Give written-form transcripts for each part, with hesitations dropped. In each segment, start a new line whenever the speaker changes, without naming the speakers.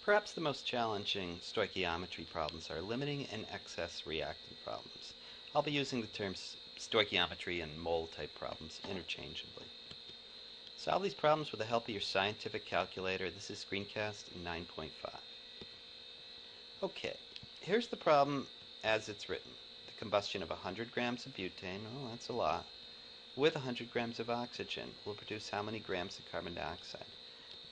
Perhaps the most challenging stoichiometry problems are limiting and excess reactant problems. I'll be using the terms stoichiometry and mole type problems interchangeably. Solve these problems with the help of your scientific calculator. This is Screencast 9.5. Okay, here's the problem as it's written. The combustion of 100 grams of butane, oh that's a lot, with 100 grams of oxygen will produce how many grams of carbon dioxide?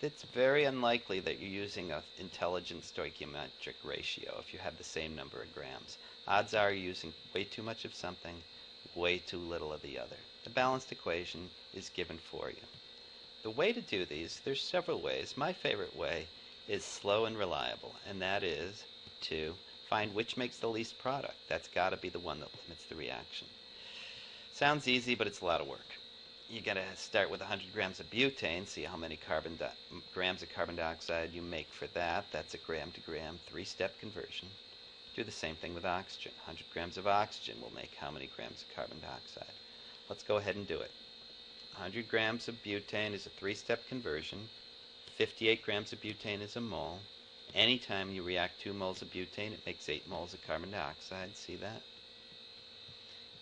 It's very unlikely that you're using an intelligent stoichiometric ratio if you have the same number of grams. Odds are you're using way too much of something, way too little of the other. The balanced equation is given for you. The way to do these, there's several ways. My favorite way is slow and reliable, and that is to find which makes the least product. That's got to be the one that limits the reaction. Sounds easy, but it's a lot of work. You got to start with 100 grams of butane, see how many grams of carbon dioxide you make for that. That's a gram to gram, three-step conversion. Do the same thing with oxygen. 100 grams of oxygen will make how many grams of carbon dioxide? Let's go ahead and do it. 100 grams of butane is a three-step conversion. 58 grams of butane is a mole. Anytime you react 2 moles of butane, it makes 8 moles of carbon dioxide. See that?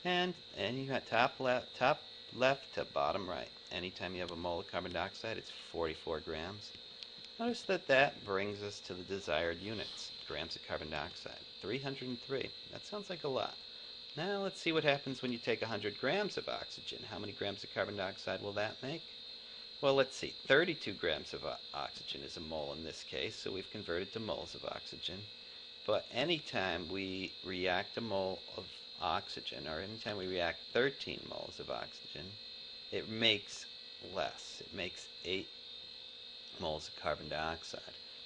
And you got top left to bottom right. Anytime you have a mole of carbon dioxide, it's 44 grams. Notice that brings us to the desired units, grams of carbon dioxide, 303. That sounds like a lot. Now let's see what happens when you take 100 grams of oxygen. How many grams of carbon dioxide will that make? Well, let's see. 32 grams of oxygen is a mole in this case, so we've converted to moles of oxygen. But anytime we react a mole of oxygen, or anytime we react 13 moles of oxygen, it makes less. It makes 8 moles of carbon dioxide.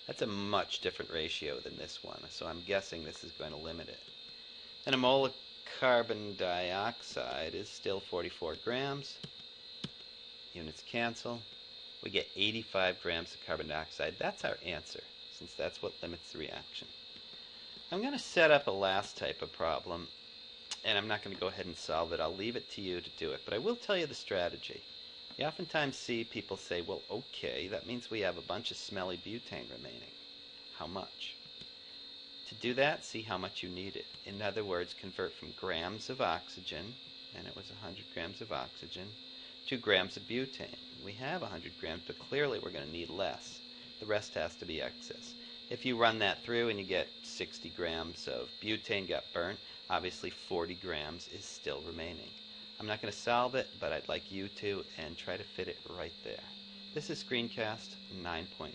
That's a much different ratio than this one, so I'm guessing this is going to limit it. And a mole of carbon dioxide is still 44 grams. Units cancel. We get 85 grams of carbon dioxide. That's our answer, since that's what limits the reaction. I'm going to set up a last type of problem, and I'm not going to go ahead and solve it. I'll leave it to you to do it, but I will tell you the strategy. You oftentimes see people say, well, okay, that means we have a bunch of smelly butane remaining. How much? To do that, see how much you need it. In other words, convert from grams of oxygen, and it was 100 grams of oxygen, to grams of butane. We have 100 grams, but clearly we're going to need less. The rest has to be excess. If you run that through and you get 60 grams of butane got burnt, obviously 40 grams is still remaining. I'm not going to solve it, but I'd like you to, and try to fit it right there. This is Screencast 9.5.